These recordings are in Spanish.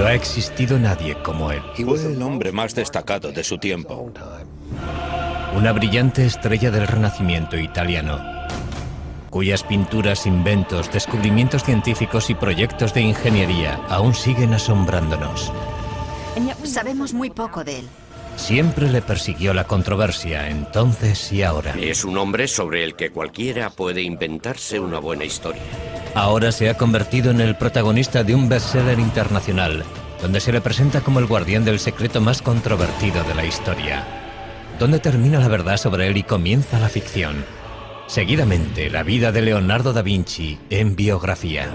No ha existido nadie como él. Fue el hombre más destacado de su tiempo. Una brillante estrella del Renacimiento italiano, cuyas pinturas, inventos, descubrimientos científicos y proyectos de ingeniería aún siguen asombrándonos. Sabemos muy poco de él. Siempre le persiguió la controversia, entonces y ahora. Es un hombre sobre el que cualquiera puede inventarse una buena historia. Ahora se ha convertido en el protagonista de un bestseller internacional, donde se le presenta como el guardián del secreto más controvertido de la historia. ¿Dónde termina la verdad sobre él y comienza la ficción? Seguidamente, la vida de Leonardo da Vinci en biografía.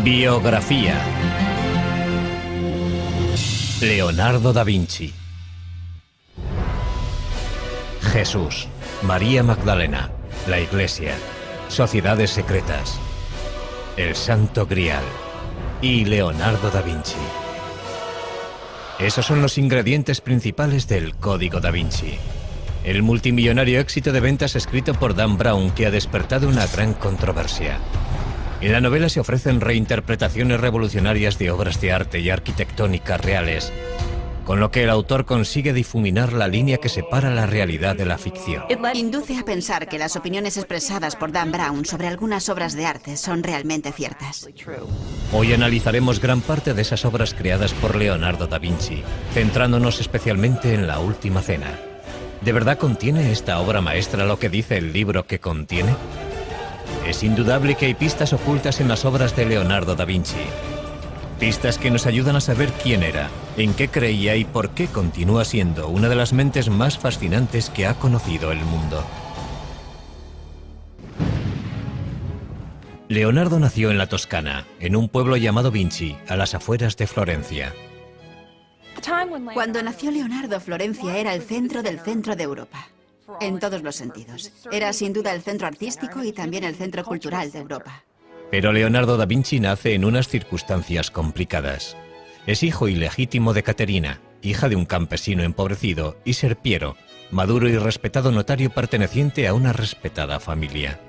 Biografía. Leonardo da Vinci. Jesús, María Magdalena, la Iglesia, sociedades secretas, el Santo Grial y Leonardo da Vinci. Esos son los ingredientes principales del Código da Vinci, el multimillonario éxito de ventas escrito por Dan Brown que ha despertado una gran controversia. En la novela se ofrecen reinterpretaciones revolucionarias de obras de arte y arquitectónicas reales, con lo que el autor consigue difuminar la línea que separa la realidad de la ficción. Induce a pensar que las opiniones expresadas por Dan Brown sobre algunas obras de arte son realmente ciertas. Hoy analizaremos gran parte de esas obras creadas por Leonardo da Vinci, centrándonos especialmente en La Última Cena. ¿De verdad contiene esta obra maestra lo que dice el libro que contiene? Es indudable que hay pistas ocultas en las obras de Leonardo da Vinci. Pistas que nos ayudan a saber quién era, en qué creía y por qué continúa siendo una de las mentes más fascinantes que ha conocido el mundo. Leonardo nació en la Toscana, en un pueblo llamado Vinci, a las afueras de Florencia. Cuando nació Leonardo, Florencia era el centro del centro de Europa. En todos los sentidos. Era sin duda el centro artístico y también el centro cultural de Europa. Pero Leonardo da Vinci nace en unas circunstancias complicadas. Es hijo ilegítimo de Caterina, hija de un campesino empobrecido, y Serpiero, maduro y respetado notario perteneciente a una respetada familia.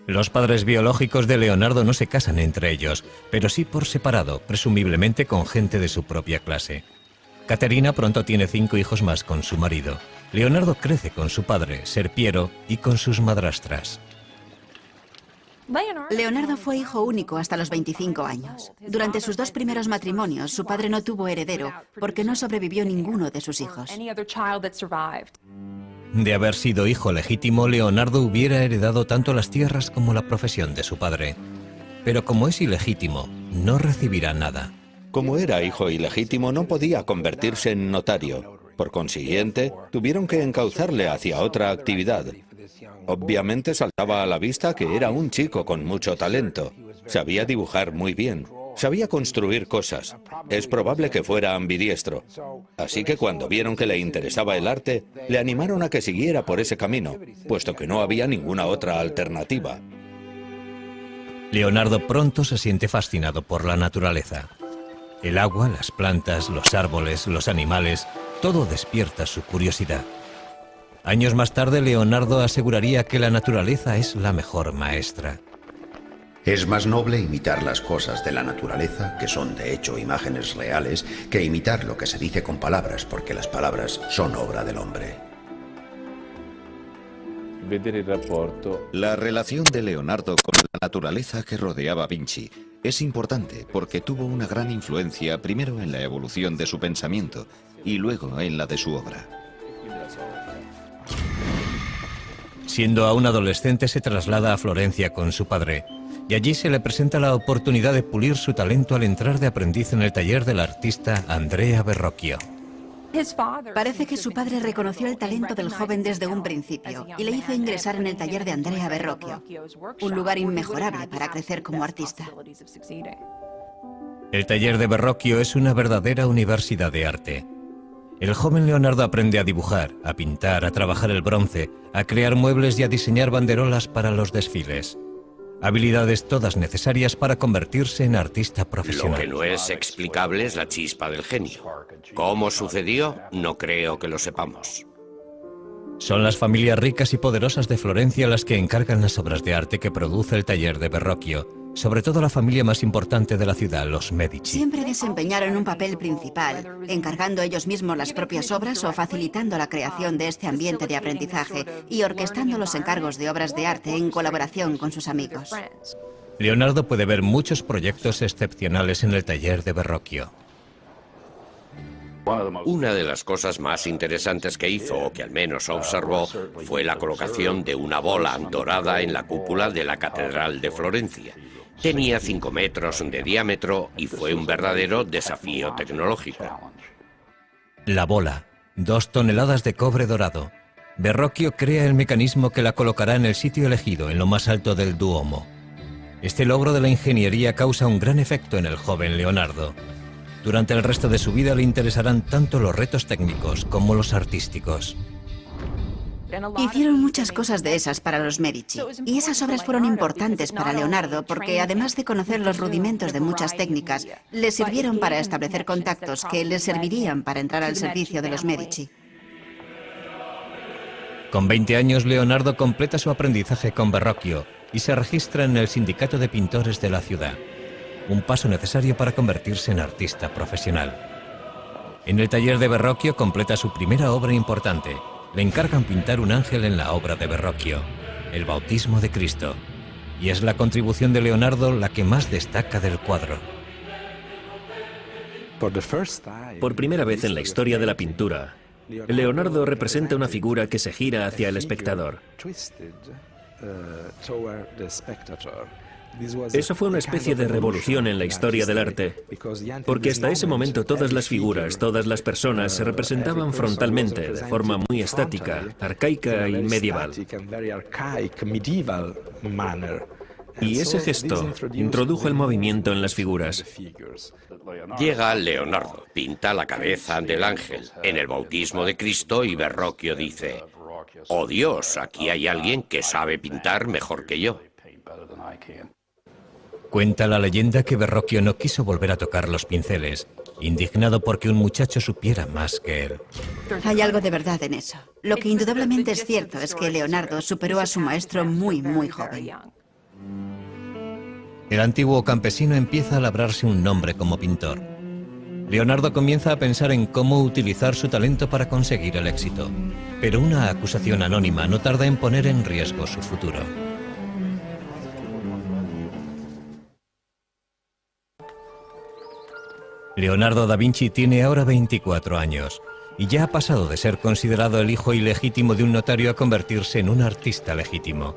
Los padres biológicos de Leonardo no se casan entre ellos, pero sí por separado, presumiblemente con gente de su propia clase. Caterina pronto tiene 5 hijos más con su marido. Leonardo crece con su padre, Serpiero, y con sus madrastras. Leonardo fue hijo único hasta los 25 años. Durante sus 2 primeros matrimonios, su padre no tuvo heredero porque no sobrevivió ninguno de sus hijos. De haber sido hijo legítimo, Leonardo hubiera heredado tanto las tierras como la profesión de su padre. Pero como es ilegítimo, no recibirá nada. Como era hijo ilegítimo, no podía convertirse en notario. Por consiguiente, tuvieron que encauzarle hacia otra actividad. Obviamente saltaba a la vista que era un chico con mucho talento. Sabía dibujar muy bien. Sabía construir cosas. Es probable que fuera ambidiestro. Así que cuando vieron que le interesaba el arte, le animaron a que siguiera por ese camino, puesto que no había ninguna otra alternativa. Leonardo pronto se siente fascinado por la naturaleza. El agua, las plantas, los árboles, los animales, todo despierta su curiosidad. Años más tarde, Leonardo aseguraría que la naturaleza es la mejor maestra. Es más noble imitar las cosas de la naturaleza, que son de hecho imágenes reales, que imitar lo que se dice con palabras, porque las palabras son obra del hombre. La relación de Leonardo con la naturaleza que rodeaba a Vinci es importante porque tuvo una gran influencia primero en la evolución de su pensamiento y luego en la de su obra. Siendo aún adolescente, se traslada a Florencia con su padre, y allí se le presenta la oportunidad de pulir su talento al entrar de aprendiz en el taller del artista Andrea Verrocchio. Parece que su padre reconoció el talento del joven desde un principio y le hizo ingresar en el taller de Andrea Verrocchio, un lugar inmejorable para crecer como artista. El taller de Verrocchio es una verdadera universidad de arte. El joven Leonardo aprende a dibujar, a pintar, a trabajar el bronce, a crear muebles y a diseñar banderolas para los desfiles. Habilidades todas necesarias para convertirse en artista profesional. Lo que no es explicable es la chispa del genio. ¿Cómo sucedió? No creo que lo sepamos. Son las familias ricas y poderosas de Florencia las que encargan las obras de arte que produce el taller de Verrocchio, sobre todo la familia más importante de la ciudad, los Medici. Siempre desempeñaron un papel principal, encargando ellos mismos las propias obras o facilitando la creación de este ambiente de aprendizaje y orquestando los encargos de obras de arte en colaboración con sus amigos. Leonardo puede ver muchos proyectos excepcionales en el taller de Verrocchio. Una de las cosas más interesantes que hizo, o que al menos observó, fue la colocación de una bola dorada en la cúpula de la Catedral de Florencia. Tenía 5 metros de diámetro y fue un verdadero desafío tecnológico. La bola, 2 toneladas de cobre dorado. Verrocchio crea el mecanismo que la colocará en el sitio elegido, en lo más alto del Duomo. Este logro de la ingeniería causa un gran efecto en el joven Leonardo. Durante el resto de su vida le interesarán tanto los retos técnicos como los artísticos. Hicieron muchas cosas de esas para los Medici, y esas obras fueron importantes para Leonardo porque, además de conocer los rudimentos de muchas técnicas, le sirvieron para establecer contactos que le servirían para entrar al servicio de los Medici. Con 20 años, Leonardo completa su aprendizaje con Verrocchio y se registra en el Sindicato de Pintores de la ciudad. Un paso necesario para convertirse en artista profesional. En el taller de Verrocchio completa su primera obra importante. Le encargan pintar un ángel en la obra de Verrocchio, el Bautismo de Cristo, y es la contribución de Leonardo la que más destaca del cuadro. Por primera vez en la historia de la pintura, Leonardo representa una figura que se gira hacia el espectador. Eso fue una especie de revolución en la historia del arte, porque hasta ese momento todas las figuras, todas las personas se representaban frontalmente, de forma muy estática, arcaica y medieval. Y ese gesto introdujo el movimiento en las figuras. Llega Leonardo, pinta la cabeza del ángel en el Bautismo de Cristo y Verrocchio dice: «Oh Dios, aquí hay alguien que sabe pintar mejor que yo». Cuenta la leyenda que Verrocchio no quiso volver a tocar los pinceles, indignado porque un muchacho supiera más que él. Hay algo de verdad en eso. Lo que indudablemente es cierto es que Leonardo superó a su maestro muy joven. El antiguo campesino empieza a labrarse un nombre como pintor. Leonardo comienza a pensar en cómo utilizar su talento para conseguir el éxito, pero una acusación anónima no tarda en poner en riesgo su futuro. Leonardo da Vinci tiene ahora 24 años y ya ha pasado de ser considerado el hijo ilegítimo de un notario a convertirse en un artista legítimo.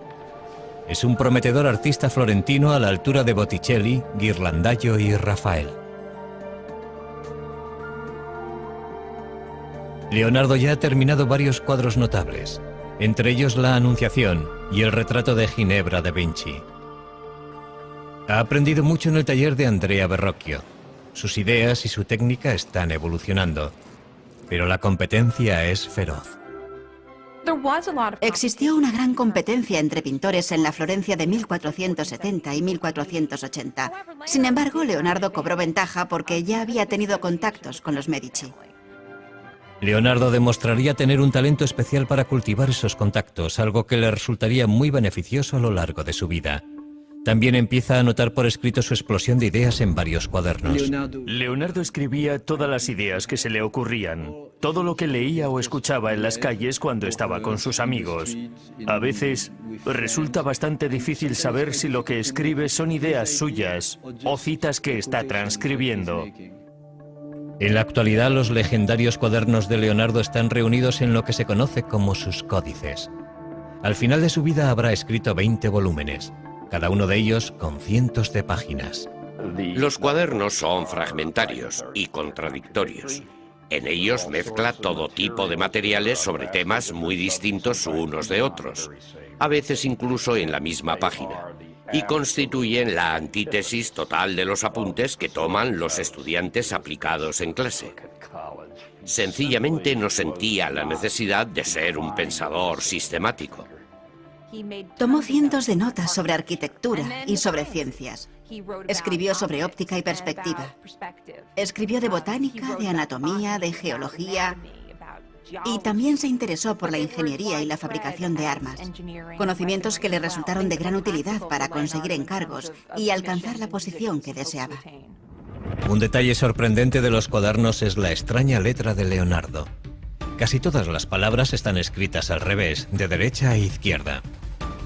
Es un prometedor artista florentino a la altura de Botticelli, Ghirlandaio y Rafael. Leonardo ya ha terminado varios cuadros notables, entre ellos la Anunciación y el retrato de Ginebra da Vinci. Ha aprendido mucho en el taller de Andrea Verrocchio. Sus ideas y su técnica están evolucionando, pero la competencia es feroz. Existió una gran competencia entre pintores en la Florencia de 1470 y 1480. Sin embargo, Leonardo cobró ventaja porque ya había tenido contactos con los Medici. Leonardo demostraría tener un talento especial para cultivar esos contactos, algo que le resultaría muy beneficioso a lo largo de su vida. También empieza a anotar por escrito su explosión de ideas en varios cuadernos. Leonardo escribía todas las ideas que se le ocurrían, todo lo que leía o escuchaba en las calles cuando estaba con sus amigos. A veces resulta bastante difícil saber si lo que escribe son ideas suyas o citas que está transcribiendo. En la actualidad, los legendarios cuadernos de Leonardo están reunidos en lo que se conoce como sus códices. Al final de su vida habrá escrito 20 volúmenes. Cada uno de ellos con cientos de páginas. Los cuadernos son fragmentarios y contradictorios. En ellos mezcla todo tipo de materiales sobre temas muy distintos unos de otros, a veces incluso en la misma página, y constituyen la antítesis total de los apuntes que toman los estudiantes aplicados en clase. Sencillamente no sentía la necesidad de ser un pensador sistemático. Tomó cientos de notas sobre arquitectura y sobre ciencias. Escribió sobre óptica y perspectiva. Escribió de botánica, de anatomía, de geología. Y también se interesó por la ingeniería y la fabricación de armas, conocimientos que le resultaron de gran utilidad para conseguir encargos y alcanzar la posición que deseaba. Un detalle sorprendente de los cuadernos es la extraña letra de Leonardo. Casi todas las palabras están escritas al revés, de derecha a izquierda.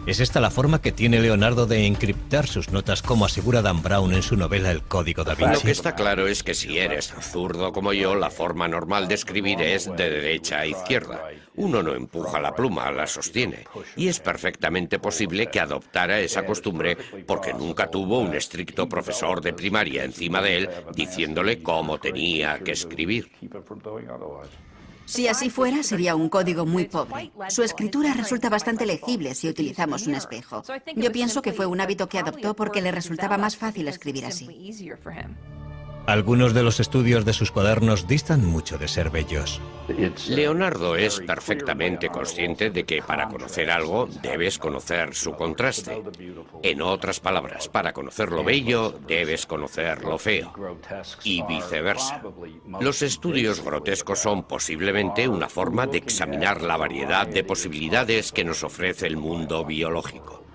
¿Es esta la forma que tiene Leonardo de encriptar sus notas, como asegura Dan Brown en su novela El Código da Vinci? Lo que está claro es que si eres zurdo como yo, la forma normal de escribir es de derecha a izquierda. Uno no empuja la pluma, la sostiene. Y es perfectamente posible que adoptara esa costumbre porque nunca tuvo un estricto profesor de primaria encima de él diciéndole cómo tenía que escribir. Si así fuera, sería un código muy pobre. Su escritura resulta bastante legible si utilizamos un espejo. Yo pienso que fue un hábito que adoptó porque le resultaba más fácil escribir así. Algunos de los estudios de sus cuadernos distan mucho de ser bellos. Leonardo es perfectamente consciente de que para conocer algo debes conocer su contraste. En otras palabras, para conocer lo bello debes conocer lo feo. Y viceversa. Los estudios grotescos son posiblemente una forma de examinar la variedad de posibilidades que nos ofrece el mundo biológico.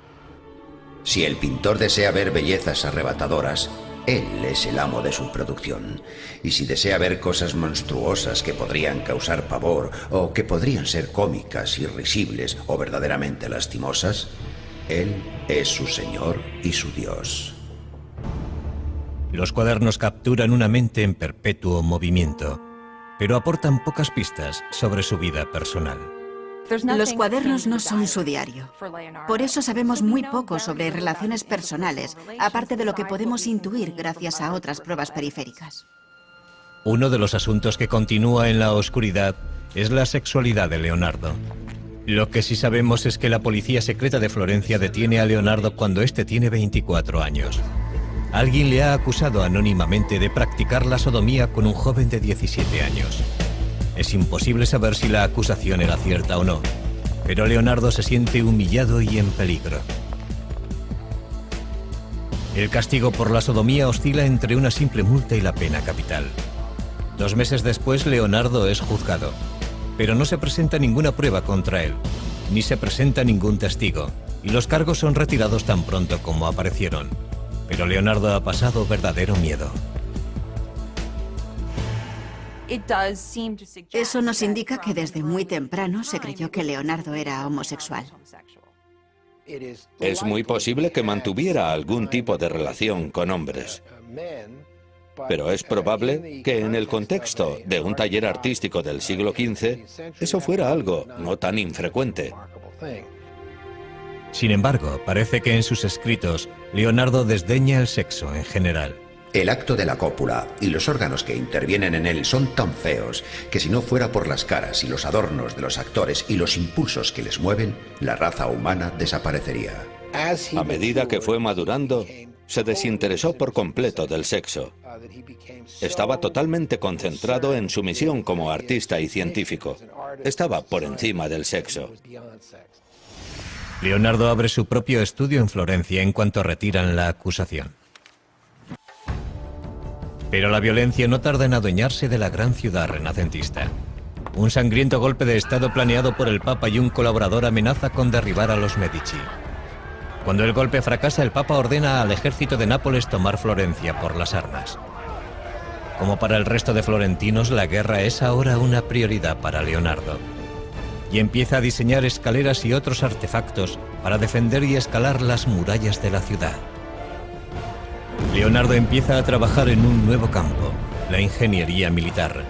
Si el pintor desea ver bellezas arrebatadoras, él es el amo de su producción. Y si desea ver cosas monstruosas que podrían causar pavor o que podrían ser cómicas, irrisibles o verdaderamente lastimosas, él es su señor y su Dios. Los cuadernos capturan una mente en perpetuo movimiento, pero aportan pocas pistas sobre su vida personal. Los cuadernos no son su diario. Por eso sabemos muy poco sobre relaciones personales, aparte de lo que podemos intuir gracias a otras pruebas periféricas. Uno de los asuntos que continúa en la oscuridad es la sexualidad de Leonardo. Lo que sí sabemos es que la policía secreta de Florencia detiene a Leonardo cuando éste tiene 24 años. Alguien le ha acusado anónimamente de practicar la sodomía con un joven de 17 años. Es imposible saber si la acusación era cierta o no, pero Leonardo se siente humillado y en peligro. El castigo por la sodomía oscila entre una simple multa y la pena capital. 2 meses después, Leonardo es juzgado, pero no se presenta ninguna prueba contra él, ni se presenta ningún testigo, y los cargos son retirados tan pronto como aparecieron. Pero Leonardo ha pasado verdadero miedo. Eso nos indica que desde muy temprano se creyó que Leonardo era homosexual. Es muy posible que mantuviera algún tipo de relación con hombres. Pero es probable que en el contexto de un taller artístico del siglo XV, eso fuera algo no tan infrecuente. Sin embargo, parece que en sus escritos, Leonardo desdeña el sexo en general. El acto de la cópula y los órganos que intervienen en él son tan feos que si no fuera por las caras y los adornos de los actores y los impulsos que les mueven, la raza humana desaparecería. A medida que fue madurando, se desinteresó por completo del sexo. Estaba totalmente concentrado en su misión como artista y científico. Estaba por encima del sexo. Leonardo abre su propio estudio en Florencia en cuanto retiran la acusación. Pero la violencia no tarda en adueñarse de la gran ciudad renacentista. Un sangriento golpe de estado planeado por el Papa y un colaborador amenaza con derribar a los Medici. Cuando el golpe fracasa, el Papa ordena al ejército de Nápoles tomar Florencia por las armas. Como para el resto de florentinos, la guerra es ahora una prioridad para Leonardo. Y empieza a diseñar escaleras y otros artefactos para defender y escalar las murallas de la ciudad. Leonardo empieza a trabajar en un nuevo campo, la ingeniería militar,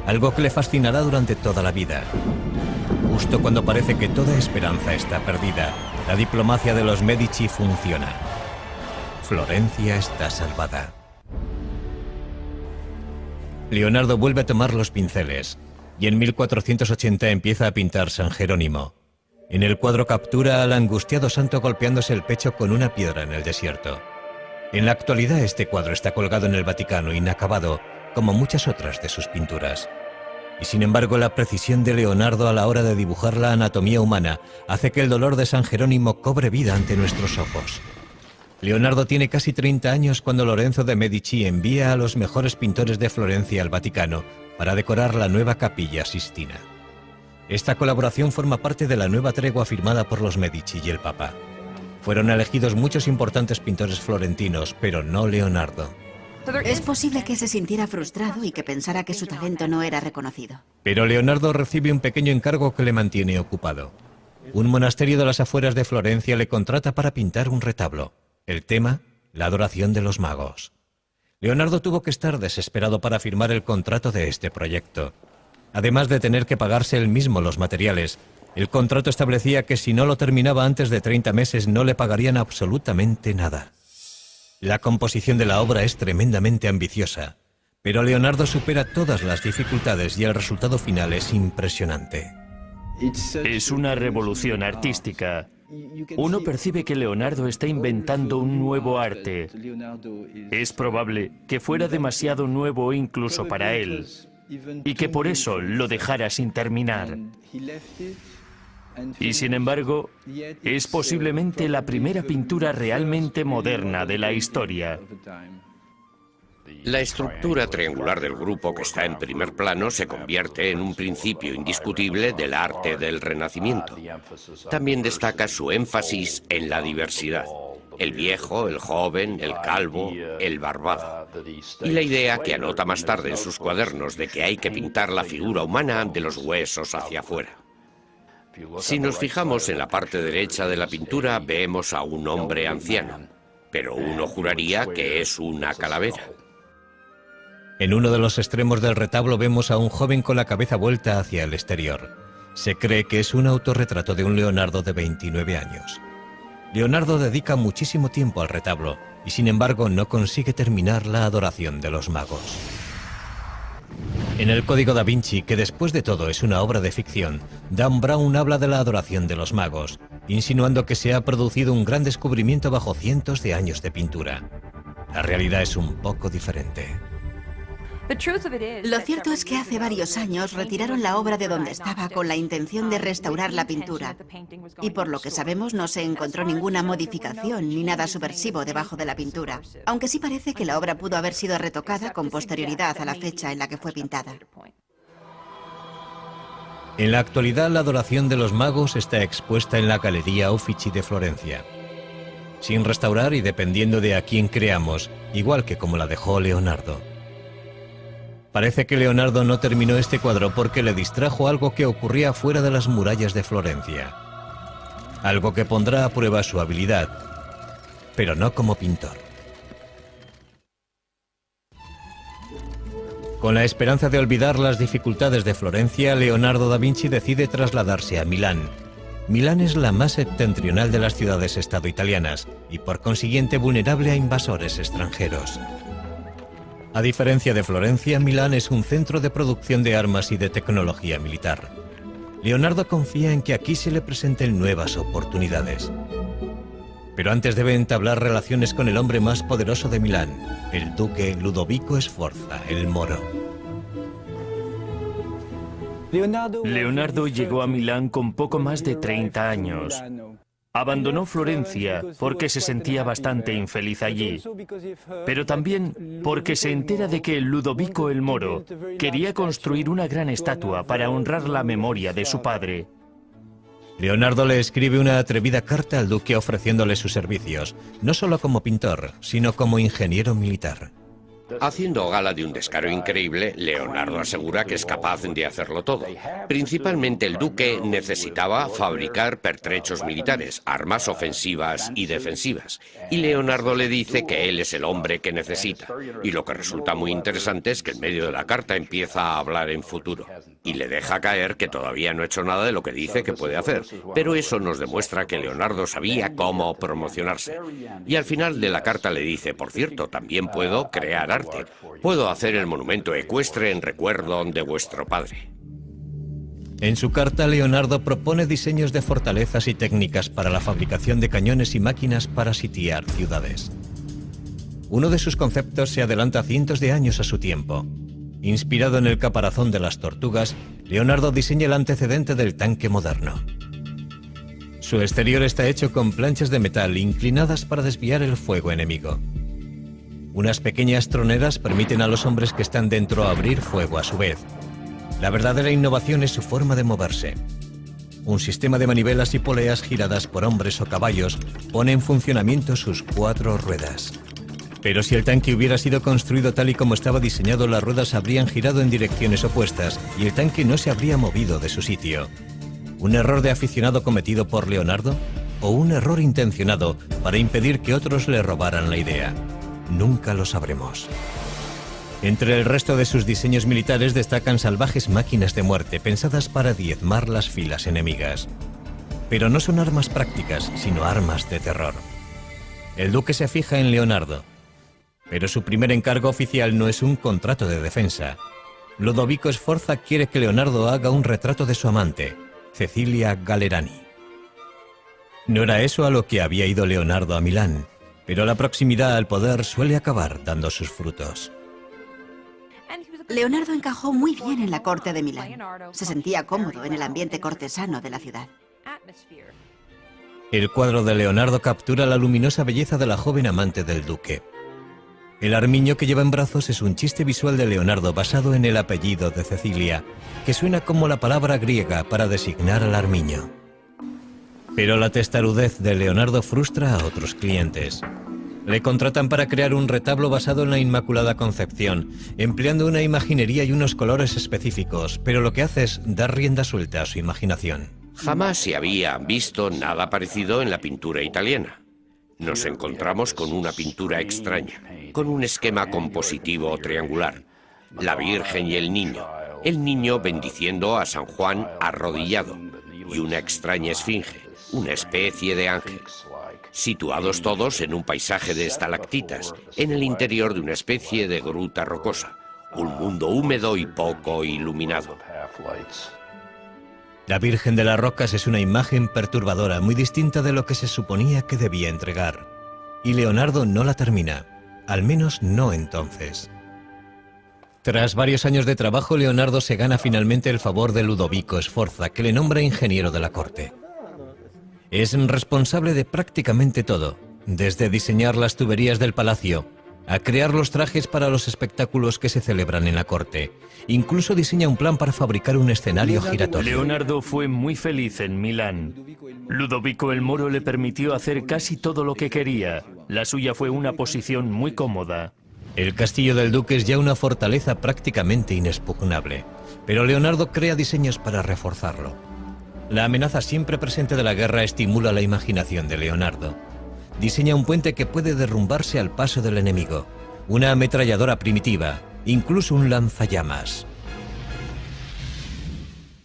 algo que le fascinará durante toda la vida. Justo cuando parece que toda esperanza está perdida, la diplomacia de los Medici funciona. Florencia está salvada. Leonardo vuelve a tomar los pinceles y en 1480 empieza a pintar San Jerónimo. En el cuadro captura al angustiado santo golpeándose el pecho con una piedra en el desierto. En la actualidad este cuadro está colgado en el Vaticano inacabado, como muchas otras de sus pinturas. Y sin embargo la precisión de Leonardo a la hora de dibujar la anatomía humana hace que el dolor de San Jerónimo cobre vida ante nuestros ojos. Leonardo tiene casi 30 años cuando Lorenzo de Medici envía a los mejores pintores de Florencia al Vaticano para decorar la nueva Capilla Sistina. Esta colaboración forma parte de la nueva tregua firmada por los Medici y el Papa. Fueron elegidos muchos importantes pintores florentinos, pero no Leonardo. Es posible que se sintiera frustrado y que pensara que su talento no era reconocido. Pero Leonardo recibe un pequeño encargo que le mantiene ocupado. Un monasterio de las afueras de Florencia le contrata para pintar un retablo. El tema, la adoración de los magos. Leonardo tuvo que estar desesperado para firmar el contrato de este proyecto. Además de tener que pagarse él mismo los materiales, el contrato establecía que si no lo terminaba antes de 30 meses no le pagarían absolutamente nada. La composición de la obra es tremendamente ambiciosa, pero Leonardo supera todas las dificultades y el resultado final es impresionante. Es una revolución artística. Uno percibe que Leonardo está inventando un nuevo arte. Es probable que fuera demasiado nuevo incluso para él, y que por eso lo dejara sin terminar. Y sin embargo, es posiblemente la primera pintura realmente moderna de la historia. La estructura triangular del grupo que está en primer plano se convierte en un principio indiscutible del arte del Renacimiento. También destaca su énfasis en la diversidad. El viejo, el joven, el calvo, el barbado. Y la idea que anota más tarde en sus cuadernos de que hay que pintar la figura humana de los huesos hacia afuera. Si nos fijamos en la parte derecha de la pintura, vemos a un hombre anciano, pero uno juraría que es una calavera. En uno de los extremos del retablo vemos a un joven con la cabeza vuelta hacia el exterior. Se cree que es un autorretrato de un Leonardo de 29 años. Leonardo dedica muchísimo tiempo al retablo y sin embargo no consigue terminar la adoración de los magos. En el Código da Vinci, que después de todo es una obra de ficción, Dan Brown habla de la adoración de los magos, insinuando que se ha producido un gran descubrimiento bajo cientos de años de pintura. La realidad es un poco diferente. Lo cierto es que hace varios años retiraron la obra de donde estaba con la intención de restaurar la pintura. Y por lo que sabemos no se encontró ninguna modificación ni nada subversivo debajo de la pintura, aunque sí parece que la obra pudo haber sido retocada con posterioridad a la fecha en la que fue pintada. En la actualidad, la adoración de los magos está expuesta en la Galería Uffizi de Florencia. Sin restaurar y dependiendo de a quién creamos, igual que como la dejó Leonardo. Parece que Leonardo no terminó este cuadro porque le distrajo algo que ocurría fuera de las murallas de Florencia. Algo que pondrá a prueba su habilidad, pero no como pintor. Con la esperanza de olvidar las dificultades de Florencia, Leonardo da Vinci decide trasladarse a Milán. Milán es la más septentrional de las ciudades-estado italianas y por consiguiente vulnerable a invasores extranjeros. A diferencia de Florencia, Milán es un centro de producción de armas y de tecnología militar. Leonardo confía en que aquí se le presenten nuevas oportunidades. Pero antes debe entablar relaciones con el hombre más poderoso de Milán, el duque Ludovico Sforza, el Moro. Leonardo llegó a Milán con poco más de 30 años. Abandonó Florencia porque se sentía bastante infeliz allí, pero también porque se entera de que Ludovico el Moro quería construir una gran estatua para honrar la memoria de su padre. Leonardo le escribe una atrevida carta al duque ofreciéndole sus servicios, no solo como pintor, sino como ingeniero militar. Haciendo gala de un descaro increíble, Leonardo asegura que es capaz de hacerlo todo. Principalmente el duque necesitaba fabricar pertrechos militares, armas ofensivas y defensivas. Y Leonardo le dice que él es el hombre que necesita. Y lo que resulta muy interesante es que en medio de la carta empieza a hablar en futuro. Y le deja caer que todavía no ha hecho nada de lo que dice que puede hacer. Pero eso nos demuestra que Leonardo sabía cómo promocionarse. Y al final de la carta le dice, por cierto, también puedo crear arte. Puedo hacer el monumento ecuestre en recuerdo de vuestro padre. En su carta, Leonardo propone diseños de fortalezas y técnicas para la fabricación de cañones y máquinas para sitiar ciudades. Uno de sus conceptos se adelanta cientos de años a su tiempo. Inspirado en el caparazón de las tortugas, Leonardo diseña el antecedente del tanque moderno. Su exterior está hecho con planchas de metal inclinadas para desviar el fuego enemigo. Unas pequeñas troneras permiten a los hombres que están dentro abrir fuego a su vez. La verdadera innovación es su forma de moverse. Un sistema de manivelas y poleas giradas por hombres o caballos pone en funcionamiento sus 4 ruedas. Pero si el tanque hubiera sido construido tal y como estaba diseñado, las ruedas habrían girado en direcciones opuestas y el tanque no se habría movido de su sitio. ¿Un error de aficionado cometido por Leonardo? ¿O un error intencionado para impedir que otros le robaran la idea? Nunca lo sabremos. Entre el resto de sus diseños militares destacan salvajes máquinas de muerte pensadas para diezmar las filas enemigas. Pero no son armas prácticas, sino armas de terror. El duque se fija en Leonardo, pero su primer encargo oficial no es un contrato de defensa. Ludovico Sforza quiere que Leonardo haga un retrato de su amante, Cecilia Gallerani. No era eso a lo que había ido Leonardo a Milán, pero la proximidad al poder suele acabar dando sus frutos. Leonardo encajó muy bien en la corte de Milán. Se sentía cómodo en el ambiente cortesano de la ciudad. El cuadro de Leonardo captura la luminosa belleza de la joven amante del duque. El armiño que lleva en brazos es un chiste visual de Leonardo basado en el apellido de Cecilia, que suena como la palabra griega para designar al armiño. Pero la testarudez de Leonardo frustra a otros clientes. Le contratan para crear un retablo basado en la Inmaculada Concepción, empleando una imaginería y unos colores específicos, pero lo que hace es dar rienda suelta a su imaginación. Jamás se había visto nada parecido en la pintura italiana. Nos encontramos con una pintura extraña, con un esquema compositivo triangular. La Virgen y el niño bendiciendo a San Juan arrodillado, y una extraña esfinge, una especie de ángel. Situados todos en un paisaje de estalactitas, en el interior de una especie de gruta rocosa, un mundo húmedo y poco iluminado. La Virgen de las Rocas es una imagen perturbadora, muy distinta de lo que se suponía que debía entregar. Y Leonardo no la termina, al menos no entonces. Tras varios años de trabajo, Leonardo se gana finalmente el favor de Ludovico Sforza, que le nombra ingeniero de la corte. Es responsable de prácticamente todo, desde diseñar las tuberías del palacio, a crear los trajes para los espectáculos que se celebran en la corte. Incluso diseña un plan para fabricar un escenario giratorio. Leonardo fue muy feliz en Milán. Ludovico el Moro le permitió hacer casi todo lo que quería. La suya fue una posición muy cómoda. El castillo del duque es ya una fortaleza prácticamente inexpugnable, pero Leonardo crea diseños para reforzarlo. La amenaza siempre presente de la guerra estimula la imaginación de Leonardo. Diseña un puente que puede derrumbarse al paso del enemigo, una ametralladora primitiva, incluso un lanzallamas.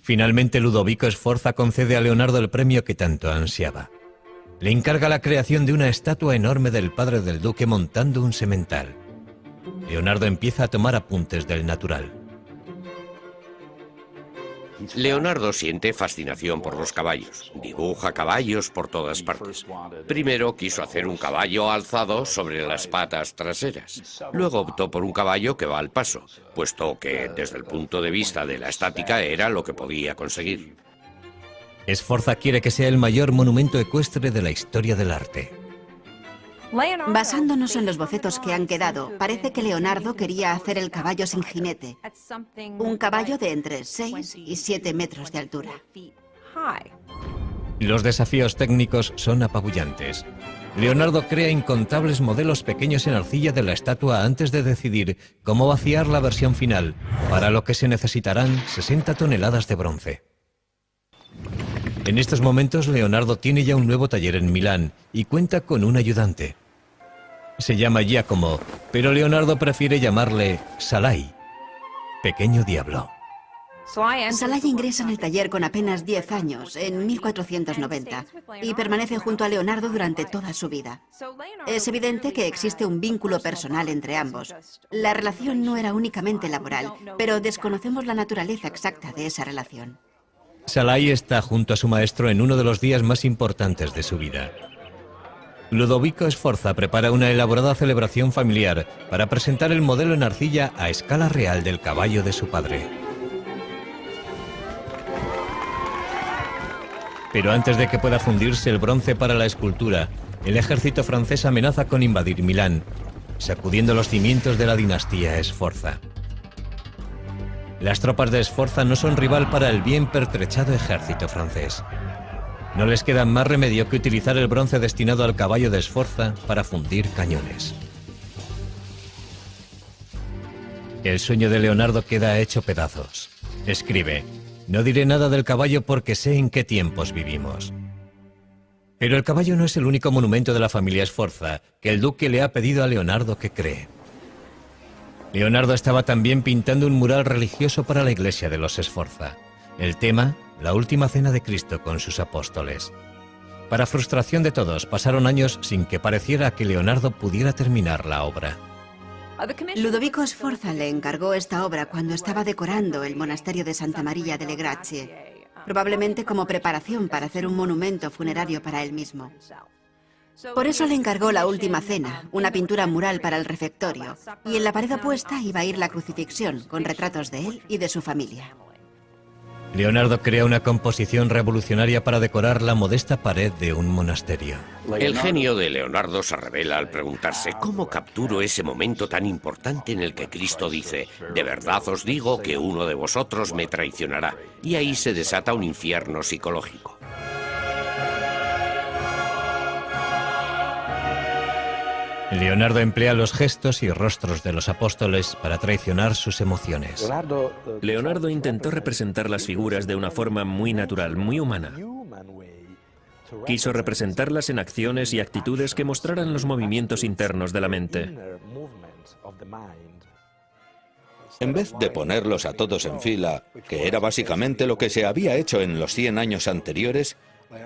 Finalmente, Ludovico Sforza concede a Leonardo el premio que tanto ansiaba. Le encarga la creación de una estatua enorme del padre del duque montando un semental. Leonardo empieza a tomar apuntes del natural. Leonardo siente fascinación por los caballos. Dibuja caballos por todas partes. Primero quiso hacer un caballo alzado sobre las patas traseras. Luego optó por un caballo que va al paso, puesto que desde el punto de vista de la estática era lo que podía conseguir. Sforza quiere que sea el mayor monumento ecuestre de la historia del arte. Basándonos en los bocetos que han quedado, parece que Leonardo quería hacer el caballo sin jinete. Un caballo de entre 6 y 7 metros de altura. Los desafíos técnicos son apabullantes. Leonardo crea incontables modelos pequeños en arcilla de la estatua antes de decidir cómo vaciar la versión final, para lo que se necesitarán 60 toneladas de bronce. En estos momentos, Leonardo tiene ya un nuevo taller en Milán y cuenta con un ayudante. Se llama Giacomo, pero Leonardo prefiere llamarle Salai, pequeño diablo. Salai ingresa en el taller con apenas 10 años, en 1490, y permanece junto a Leonardo durante toda su vida. Es evidente que existe un vínculo personal entre ambos. La relación no era únicamente laboral, pero desconocemos la naturaleza exacta de esa relación. Salai está junto a su maestro en uno de los días más importantes de su vida. Ludovico Sforza prepara una elaborada celebración familiar para presentar el modelo en arcilla a escala real del caballo de su padre. Pero antes de que pueda fundirse el bronce para la escultura, el ejército francés amenaza con invadir Milán, sacudiendo los cimientos de la dinastía Sforza. Las tropas de Sforza no son rival para el bien pertrechado ejército francés. No les queda más remedio que utilizar el bronce destinado al caballo de Sforza para fundir cañones. El sueño de Leonardo queda hecho pedazos. Escribe: no diré nada del caballo porque sé en qué tiempos vivimos. Pero el caballo no es el único monumento de la familia Sforza que el duque le ha pedido a Leonardo que cree. Leonardo estaba también pintando un mural religioso para la iglesia de los Sforza. El tema, la última cena de Cristo con sus apóstoles. Para frustración de todos, pasaron años sin que pareciera que Leonardo pudiera terminar la obra. Ludovico Sforza le encargó esta obra cuando estaba decorando el monasterio de Santa María delle Grazie, probablemente como preparación para hacer un monumento funerario para él mismo. Por eso le encargó la última cena, una pintura mural para el refectorio, y en la pared opuesta iba a ir la crucifixión, con retratos de él y de su familia. Leonardo crea una composición revolucionaria para decorar la modesta pared de un monasterio. El genio de Leonardo se revela al preguntarse cómo capturo ese momento tan importante en el que Cristo dice: de verdad os digo que uno de vosotros me traicionará, y ahí se desata un infierno psicológico. Leonardo emplea los gestos y rostros de los apóstoles para traicionar sus emociones. Leonardo intentó representar las figuras de una forma muy natural, muy humana. Quiso representarlas en acciones y actitudes que mostraran los movimientos internos de la mente. En vez de ponerlos a todos en fila, que era básicamente lo que se había hecho en los 100 años anteriores,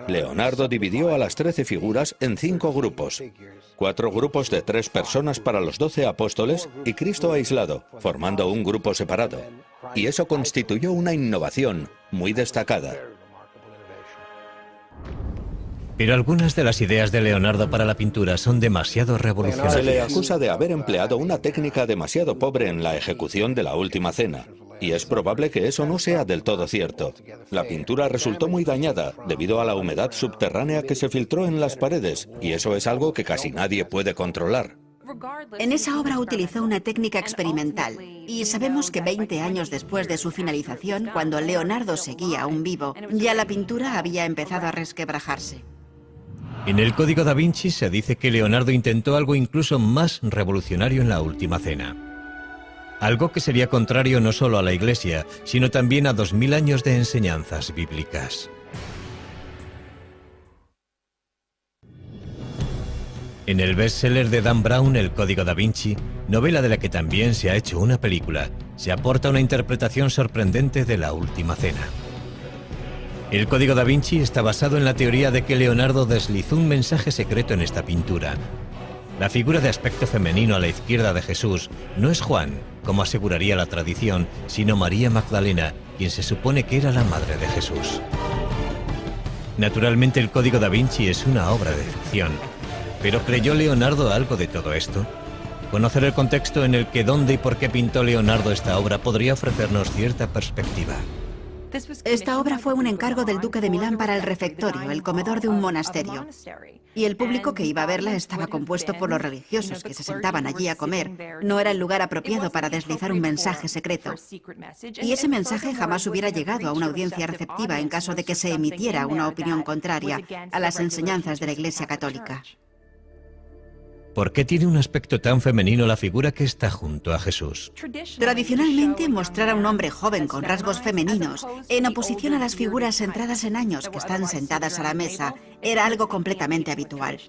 Leonardo dividió a las 13 figuras en 5 grupos. 4 grupos de 3 personas para los 12 apóstoles y Cristo aislado, formando un grupo separado. Y eso constituyó una innovación muy destacada. Pero algunas de las ideas de Leonardo para la pintura son demasiado revolucionarias. Se le acusa de haber empleado una técnica demasiado pobre en la ejecución de la última cena. Y es probable que eso no sea del todo cierto. La pintura resultó muy dañada debido a la humedad subterránea que se filtró en las paredes, y eso es algo que casi nadie puede controlar. En esa obra utilizó una técnica experimental, y sabemos que 20 años después de su finalización, cuando Leonardo seguía aún vivo, ya la pintura había empezado a resquebrajarse. En el Código da Vinci se dice que Leonardo intentó algo incluso más revolucionario en la última cena. Algo que sería contrario no solo a la Iglesia, sino también a 2000 años de enseñanzas bíblicas. En el bestseller de Dan Brown, El Código da Vinci, novela de la que también se ha hecho una película, se aporta una interpretación sorprendente de la última cena. El Código da Vinci está basado en la teoría de que Leonardo deslizó un mensaje secreto en esta pintura. La figura de aspecto femenino a la izquierda de Jesús no es Juan, como aseguraría la tradición, sino María Magdalena, quien se supone que era la madre de Jesús. Naturalmente, el Código da Vinci es una obra de ficción. ¿Pero creyó Leonardo algo de todo esto? Conocer el contexto en el que, dónde y por qué pintó Leonardo esta obra podría ofrecernos cierta perspectiva. Esta obra fue un encargo del duque de Milán para el refectorio, el comedor de un monasterio. Y el público que iba a verla estaba compuesto por los religiosos que se sentaban allí a comer. No era el lugar apropiado para deslizar un mensaje secreto. Y ese mensaje jamás hubiera llegado a una audiencia receptiva en caso de que se emitiera una opinión contraria a las enseñanzas de la Iglesia Católica. ¿Por qué tiene un aspecto tan femenino la figura que está junto a Jesús? Tradicionalmente, mostrar a un hombre joven con rasgos femeninos, en oposición a las figuras entradas en años que están sentadas a la mesa, era algo completamente habitual.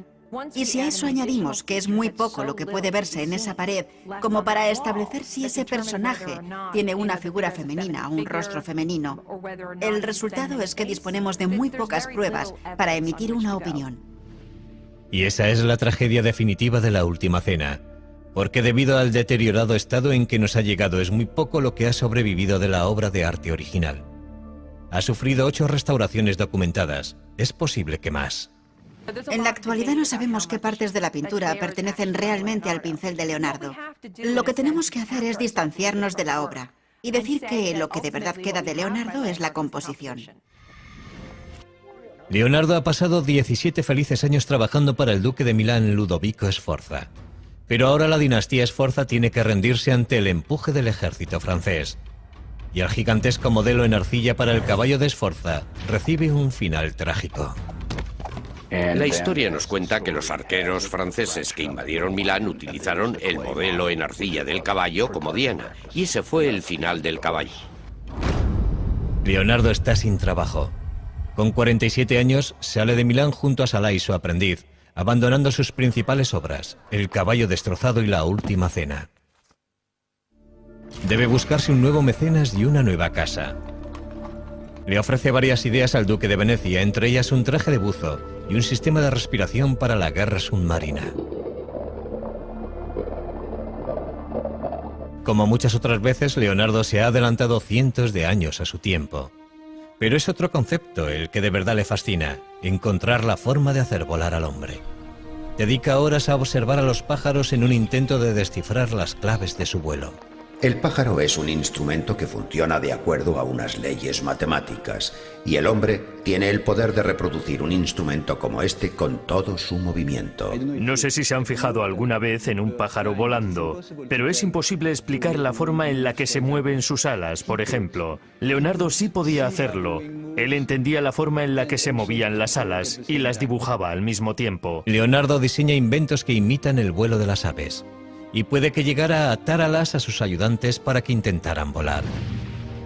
Y si a eso añadimos que es muy poco lo que puede verse en esa pared, como para establecer si ese personaje tiene una figura femenina o un rostro femenino, el resultado es que disponemos de muy pocas pruebas para emitir una opinión. Y esa es la tragedia definitiva de la última cena, porque debido al deteriorado estado en que nos ha llegado es muy poco lo que ha sobrevivido de la obra de arte original. Ha sufrido 8 restauraciones documentadas, es posible que más. En la actualidad no sabemos qué partes de la pintura pertenecen realmente al pincel de Leonardo. Lo que tenemos que hacer es distanciarnos de la obra y decir que lo que de verdad queda de Leonardo es la composición. Leonardo ha pasado 17 felices años trabajando para el duque de Milán, Ludovico Sforza. Pero ahora la dinastía Sforza tiene que rendirse ante el empuje del ejército francés. y el gigantesco modelo en arcilla para el caballo de Sforza recibe un final trágico. La historia nos cuenta que los arqueros franceses que invadieron Milán utilizaron el modelo en arcilla del caballo como diana, y ese fue el final del caballo. Leonardo está sin trabajo. Con 47 años sale de Milán junto a Salai, su aprendiz, abandonando sus principales obras, El caballo destrozado y La última cena. Debe buscarse un nuevo mecenas y una nueva casa. Le ofrece varias ideas al duque de Venecia, entre ellas un traje de buzo y un sistema de respiración para la guerra submarina. Como muchas otras veces, Leonardo se ha adelantado cientos de años a su tiempo. Pero es otro concepto el que de verdad le fascina: encontrar la forma de hacer volar al hombre. Dedica horas a observar a los pájaros en un intento de descifrar las claves de su vuelo. El pájaro es un instrumento que funciona de acuerdo a unas leyes matemáticas, y el hombre tiene el poder de reproducir un instrumento como este con todo su movimiento. No sé si se han fijado alguna vez en un pájaro volando, pero es imposible explicar la forma en la que se mueven sus alas, por ejemplo. Leonardo sí podía hacerlo. Él entendía la forma en la que se movían las alas y las dibujaba al mismo tiempo. Leonardo diseña inventos que imitan el vuelo de las aves, y puede que llegara a atar alas a sus ayudantes para que intentaran volar.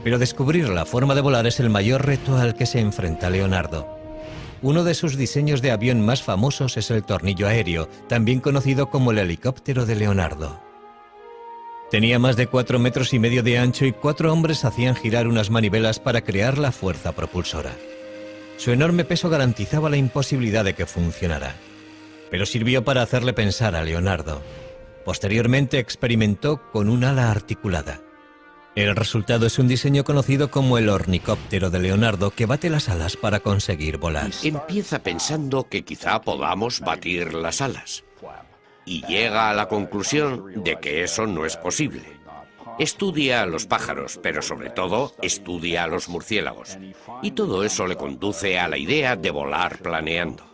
Pero descubrir la forma de volar es el mayor reto al que se enfrenta Leonardo. Uno de sus diseños de avión más famosos es el tornillo aéreo, también conocido como el helicóptero de Leonardo. Tenía más de 4,5 metros de ancho y 4 hombres hacían girar unas manivelas para crear la fuerza propulsora. Su enorme peso garantizaba la imposibilidad de que funcionara, pero sirvió para hacerle pensar a Leonardo. Posteriormente experimentó con un ala articulada. El resultado es un diseño conocido como el ornicóptero de Leonardo, que bate las alas para conseguir volar. Empieza pensando que quizá podamos batir las alas, y llega a la conclusión de que eso no es posible. Estudia a los pájaros, pero sobre todo estudia a los murciélagos, y todo eso le conduce a la idea de volar planeando.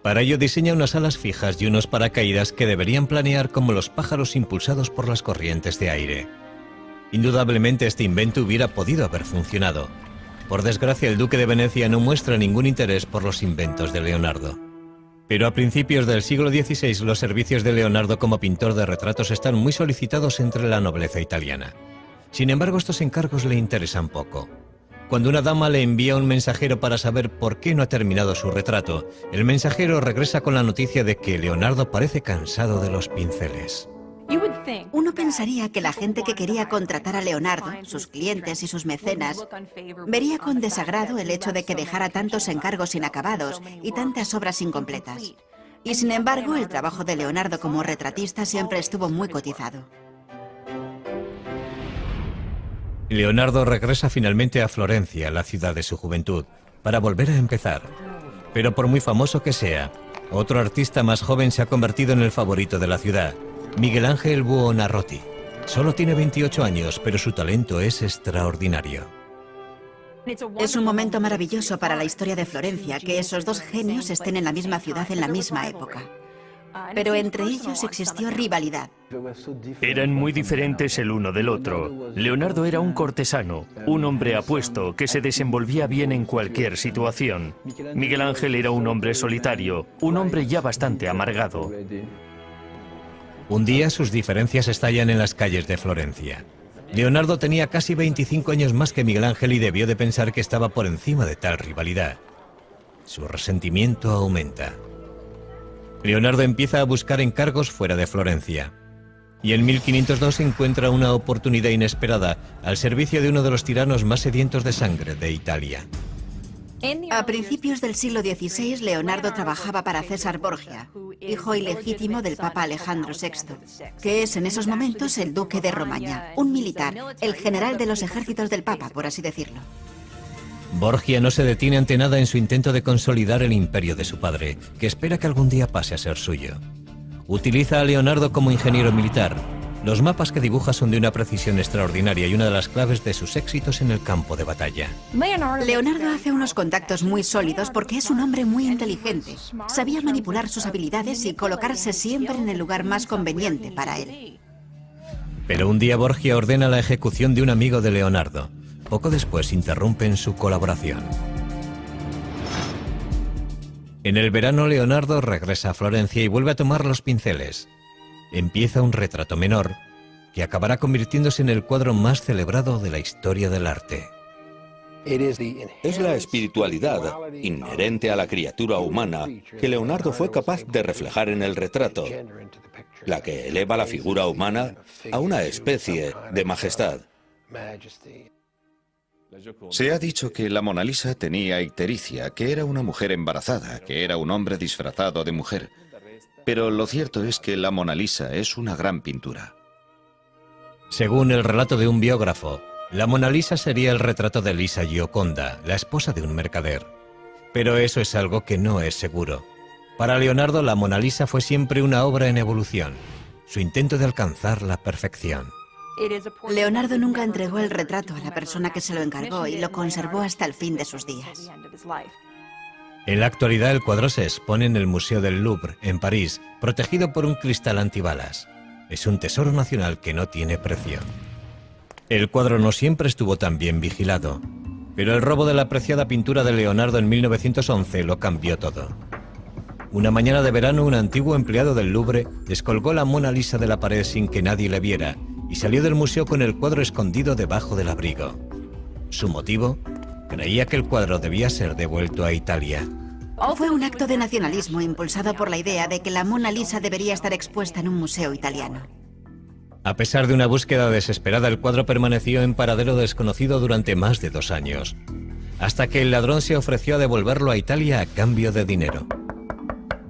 Para ello diseña unas alas fijas y unos paracaídas que deberían planear como los pájaros impulsados por las corrientes de aire. Indudablemente este invento hubiera podido haber funcionado. Por desgracia, el duque de Venecia no muestra ningún interés por los inventos de Leonardo. Pero a principios del siglo XVI los servicios de Leonardo como pintor de retratos están muy solicitados entre la nobleza italiana. Sin embargo, estos encargos le interesan poco. Cuando una dama le envía un mensajero para saber por qué no ha terminado su retrato, el mensajero regresa con la noticia de que Leonardo parece cansado de los pinceles. Uno pensaría que la gente que quería contratar a Leonardo, sus clientes y sus mecenas, vería con desagrado el hecho de que dejara tantos encargos inacabados y tantas obras incompletas. Y sin embargo, el trabajo de Leonardo como retratista siempre estuvo muy cotizado. Leonardo regresa finalmente a Florencia, la ciudad de su juventud, para volver a empezar. Pero por muy famoso que sea, otro artista más joven se ha convertido en el favorito de la ciudad, Miguel Ángel Buonarroti. Solo tiene 28 años, pero su talento es extraordinario. Es un momento maravilloso para la historia de Florencia que esos dos genios estén en la misma ciudad en la misma época. Pero entre ellos existió rivalidad. Eran muy diferentes el uno del otro. Leonardo era un cortesano, un hombre apuesto que se desenvolvía bien en cualquier situación. Miguel Ángel era un hombre solitario, un hombre ya bastante amargado. Un día sus diferencias estallan en las calles de Florencia. Leonardo tenía casi 25 años más que Miguel Ángel y debió de pensar que estaba por encima de tal rivalidad. Su resentimiento aumenta. Leonardo empieza a buscar encargos fuera de Florencia. Y en 1502 encuentra una oportunidad inesperada al servicio de uno de los tiranos más sedientos de sangre de Italia. A principios del siglo XVI, Leonardo trabajaba para César Borgia, hijo ilegítimo del Papa Alejandro VI, que es en esos momentos el duque de Romaña, un militar, el general de los ejércitos del Papa, por así decirlo. Borgia no se detiene ante nada en su intento de consolidar el imperio de su padre, que espera que algún día pase a ser suyo. Utiliza a Leonardo como ingeniero militar. Los mapas que dibuja son de una precisión extraordinaria y una de las claves de sus éxitos en el campo de batalla. Leonardo hace unos contactos muy sólidos porque es un hombre muy inteligente. Sabía manipular sus habilidades y colocarse siempre en el lugar más conveniente para él. Pero un día Borgia ordena la ejecución de un amigo de Leonardo. Poco después interrumpen su colaboración. En el verano, Leonardo regresa a Florencia y vuelve a tomar los pinceles. Empieza un retrato menor que acabará convirtiéndose en el cuadro más celebrado de la historia del arte. Es la espiritualidad inherente a la criatura humana que Leonardo fue capaz de reflejar en el retrato, la que eleva la figura humana a una especie de majestad. Se ha dicho que la Mona Lisa tenía ictericia, que era una mujer embarazada, que era un hombre disfrazado de mujer. Pero lo cierto es que la Mona Lisa es una gran pintura. Según el relato de un biógrafo, la Mona Lisa sería el retrato de Lisa Gioconda, la esposa de un mercader. Pero eso es algo que no es seguro. Para Leonardo, la Mona Lisa fue siempre una obra en evolución, su intento de alcanzar la perfección. Leonardo nunca entregó el retrato a la persona que se lo encargó y lo conservó hasta el fin de sus días. En la actualidad, el cuadro se expone en el Museo del Louvre, en París, protegido por un cristal antibalas. Es un tesoro nacional que no tiene precio. El cuadro no siempre estuvo tan bien vigilado, pero el robo de la apreciada pintura de Leonardo en 1911 lo cambió todo. Una mañana de verano, un antiguo empleado del Louvre descolgó la Mona Lisa de la pared sin que nadie le viera y salió del museo con el cuadro escondido debajo del abrigo. ¿Su motivo? Creía que el cuadro debía ser devuelto a Italia. Fue un acto de nacionalismo impulsado por la idea de que la Mona Lisa debería estar expuesta en un museo italiano. A pesar de una búsqueda desesperada, el cuadro permaneció en paradero desconocido durante más de 2 años, hasta que el ladrón se ofreció a devolverlo a Italia a cambio de dinero.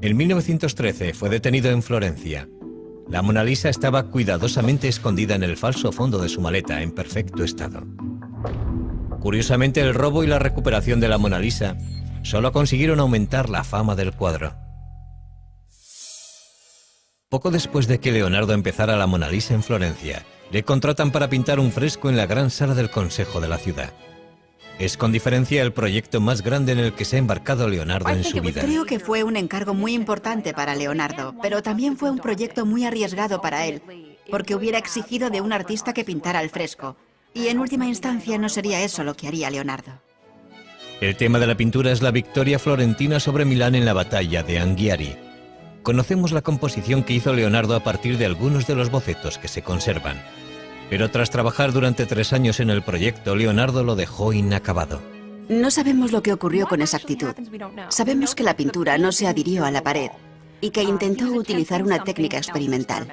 En 1913 fue detenido en Florencia. La Mona Lisa estaba cuidadosamente escondida en el falso fondo de su maleta, en perfecto estado. Curiosamente, el robo y la recuperación de la Mona Lisa solo consiguieron aumentar la fama del cuadro. Poco después de que Leonardo empezara la Mona Lisa en Florencia, le contratan para pintar un fresco en la gran sala del Consejo de la ciudad. Es con diferencia el proyecto más grande en el que se ha embarcado Leonardo en su vida. Creo que fue un encargo muy importante para Leonardo, pero también fue un proyecto muy arriesgado para él, porque hubiera exigido de un artista que pintara el fresco, y en última instancia no sería eso lo que haría Leonardo. El tema de la pintura es la victoria florentina sobre Milán en la batalla de Anghiari. Conocemos la composición que hizo Leonardo a partir de algunos de los bocetos que se conservan. Pero tras trabajar durante 3 años en el proyecto, Leonardo lo dejó inacabado. No sabemos lo que ocurrió con exactitud. Sabemos que la pintura no se adhirió a la pared y que intentó utilizar una técnica experimental.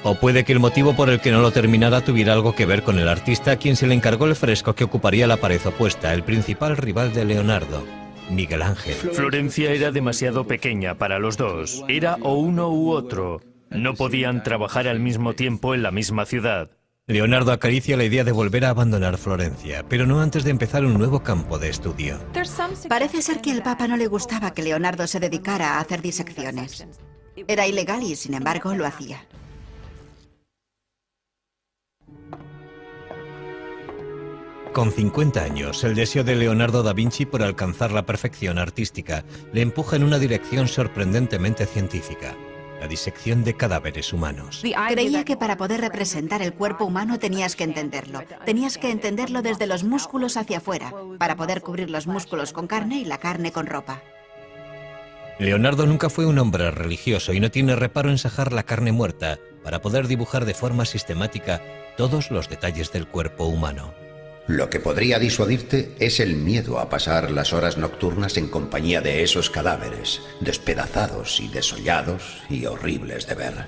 O puede que el motivo por el que no lo terminara tuviera algo que ver con el artista a quien se le encargó el fresco que ocuparía la pared opuesta, el principal rival de Leonardo, Miguel Ángel. Florencia era demasiado pequeña para los dos. Era o uno u otro. No podían trabajar al mismo tiempo en la misma ciudad. Leonardo acaricia la idea de volver a abandonar Florencia, pero no antes de empezar un nuevo campo de estudio. Parece ser que al Papa no le gustaba que Leonardo se dedicara a hacer disecciones. Era ilegal y, sin embargo, lo hacía. Con 50 años, el deseo de Leonardo da Vinci por alcanzar la perfección artística le empuja en una dirección sorprendentemente científica: la disección de cadáveres humanos. Creía que para poder representar el cuerpo humano tenías que entenderlo. Tenías que entenderlo desde los músculos hacia afuera, para poder cubrir los músculos con carne y la carne con ropa. Leonardo nunca fue un hombre religioso y no tiene reparo en sajar la carne muerta para poder dibujar de forma sistemática todos los detalles del cuerpo humano. Lo que podría disuadirte es el miedo a pasar las horas nocturnas en compañía de esos cadáveres, despedazados y desollados y horribles de ver.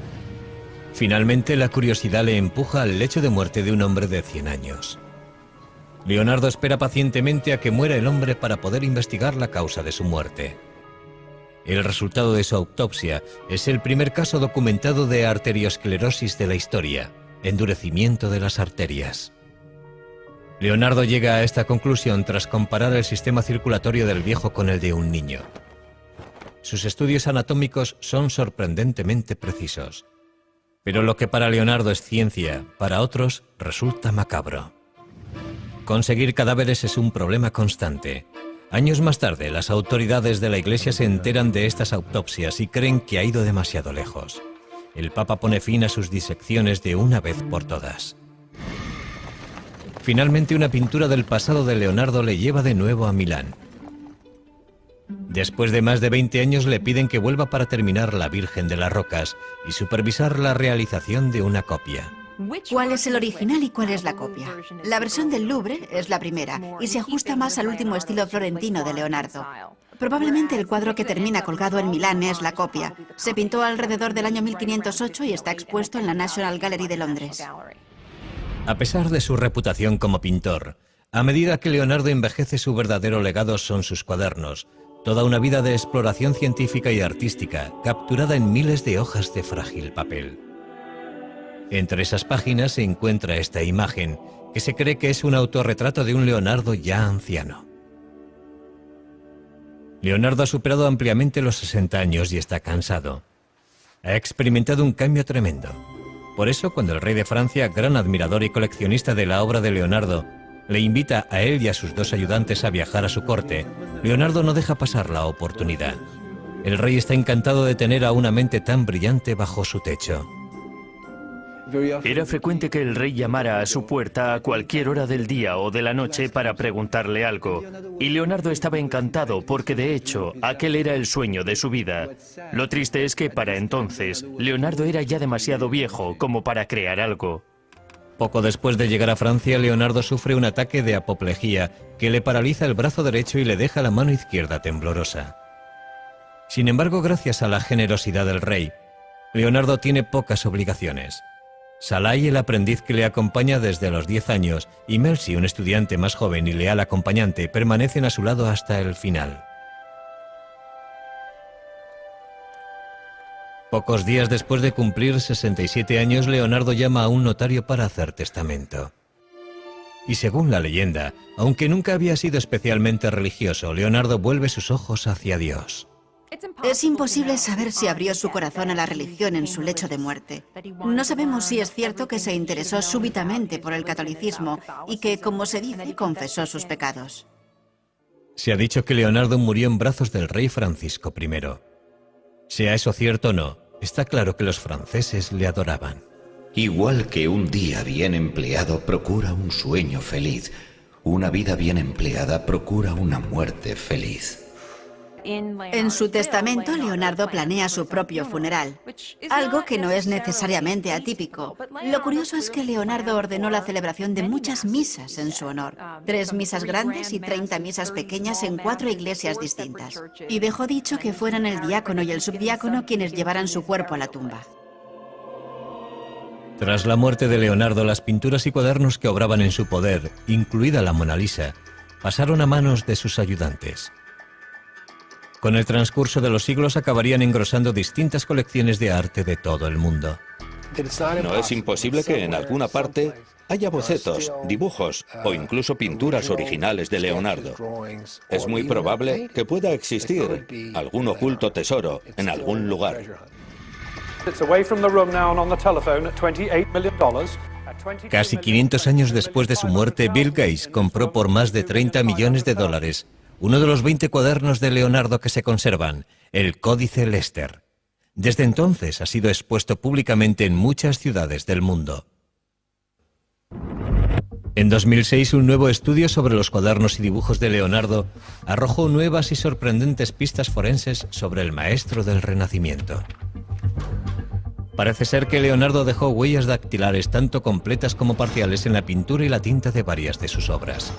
Finalmente, la curiosidad le empuja al lecho de muerte de un hombre de 100 años. Leonardo espera pacientemente a que muera el hombre para poder investigar la causa de su muerte. El resultado de su autopsia es el primer caso documentado de arteriosclerosis de la historia, endurecimiento de las arterias. Leonardo llega a esta conclusión tras comparar el sistema circulatorio del viejo con el de un niño. Sus estudios anatómicos son sorprendentemente precisos. Pero lo que para Leonardo es ciencia, para otros resulta macabro. Conseguir cadáveres es un problema constante. Años más tarde, las autoridades de la Iglesia se enteran de estas autopsias y creen que ha ido demasiado lejos. el Papa pone fin a sus disecciones de una vez por todas. Finalmente, una pintura del pasado de Leonardo le lleva de nuevo a Milán. Después de más de 20 años le piden que vuelva para terminar La Virgen de las Rocas y supervisar la realización de una copia. ¿Cuál es el original y cuál es la copia? La versión del Louvre es la primera y se ajusta más al último estilo florentino de Leonardo. Probablemente el cuadro que termina colgado en Milán es la copia. Se pintó alrededor del año 1508 y está expuesto en la National Gallery de Londres. A pesar de su reputación como pintor, a medida que Leonardo envejece, su verdadero legado son sus cuadernos, toda una vida de exploración científica y artística, capturada en miles de hojas de frágil papel. Entre esas páginas se encuentra esta imagen, que se cree que es un autorretrato de un Leonardo ya anciano. Leonardo ha superado ampliamente los 60 años y está cansado. Ha experimentado un cambio tremendo. Por eso, cuando el rey de Francia, gran admirador y coleccionista de la obra de Leonardo, le invita a él y a sus 2 ayudantes a viajar a su corte, Leonardo no deja pasar la oportunidad. El rey está encantado de tener a una mente tan brillante bajo su techo. Era frecuente que el rey llamara a su puerta a cualquier hora del día o de la noche para preguntarle algo. Y Leonardo estaba encantado porque, de hecho, aquel era el sueño de su vida. Lo triste es que, para entonces, Leonardo era ya demasiado viejo como para crear algo. Poco después de llegar a Francia, Leonardo sufre un ataque de apoplejía que le paraliza el brazo derecho y le deja la mano izquierda temblorosa. Sin embargo, gracias a la generosidad del rey, Leonardo tiene pocas obligaciones. Salai, el aprendiz que le acompaña desde los 10 años, y Melzi, un estudiante más joven y leal acompañante, permanecen a su lado hasta el final. Pocos días después de cumplir 67 años, Leonardo llama a un notario para hacer testamento. Y según la leyenda, aunque nunca había sido especialmente religioso, Leonardo vuelve sus ojos hacia Dios. Es imposible saber si abrió su corazón a la religión en su lecho de muerte. No sabemos si es cierto que se interesó súbitamente por el catolicismo y que, como se dice, confesó sus pecados. Se ha dicho que Leonardo murió en brazos del rey Francisco I. Sea eso cierto o no, está claro que los franceses le adoraban. Igual que un día bien empleado procura un sueño feliz, una vida bien empleada procura una muerte feliz. En su testamento, Leonardo planea su propio funeral, algo que no es necesariamente atípico. Lo curioso es que Leonardo ordenó la celebración de muchas misas en su honor, 3 misas grandes y 30 misas pequeñas en 4 iglesias distintas, y dejó dicho que fueran el diácono y el subdiácono quienes llevaran su cuerpo a la tumba. Tras la muerte de Leonardo, las pinturas y cuadernos que obraban en su poder, incluida la Mona Lisa, pasaron a manos de sus ayudantes. Con el transcurso de los siglos acabarían engrosando distintas colecciones de arte de todo el mundo. No es imposible que en alguna parte haya bocetos, dibujos o incluso pinturas originales de Leonardo. Es muy probable que pueda existir algún oculto tesoro en algún lugar. Casi 500 años después de su muerte, Bill Gates compró por más de $30 millones uno de los 20 cuadernos de Leonardo que se conservan, el Códice Lester. Desde entonces ha sido expuesto públicamente en muchas ciudades del mundo. En 2006, un nuevo estudio sobre los cuadernos y dibujos de Leonardo arrojó nuevas y sorprendentes pistas forenses sobre el maestro del Renacimiento. Parece ser que Leonardo dejó huellas dactilares tanto completas como parciales en la pintura y la tinta de varias de sus obras.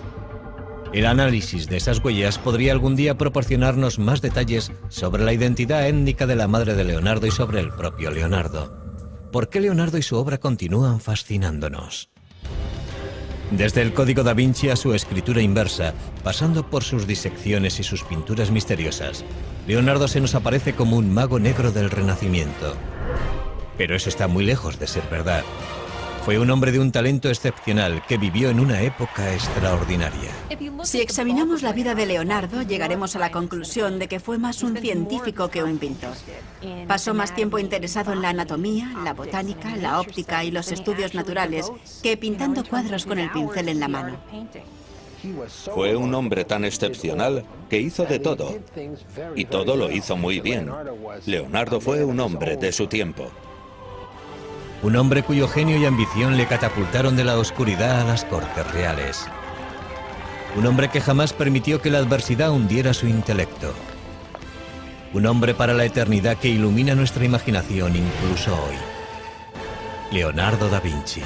El análisis de esas huellas podría algún día proporcionarnos más detalles sobre la identidad étnica de la madre de Leonardo y sobre el propio Leonardo. ¿Por qué Leonardo y su obra continúan fascinándonos? Desde el Código da Vinci a su escritura inversa, pasando por sus disecciones y sus pinturas misteriosas, Leonardo se nos aparece como un mago negro del Renacimiento. Pero eso está muy lejos de ser verdad. Fue un hombre de un talento excepcional que vivió en una época extraordinaria. Si examinamos la vida de Leonardo, llegaremos a la conclusión de que fue más un científico que un pintor. Pasó más tiempo interesado en la anatomía, la botánica, la óptica y los estudios naturales que pintando cuadros con el pincel en la mano. Fue un hombre tan excepcional que hizo de todo, y todo lo hizo muy bien. Leonardo fue un hombre de su tiempo. Un hombre cuyo genio y ambición le catapultaron de la oscuridad a las cortes reales. Un hombre que jamás permitió que la adversidad hundiera su intelecto. Un hombre para la eternidad que ilumina nuestra imaginación incluso hoy. Leonardo da Vinci.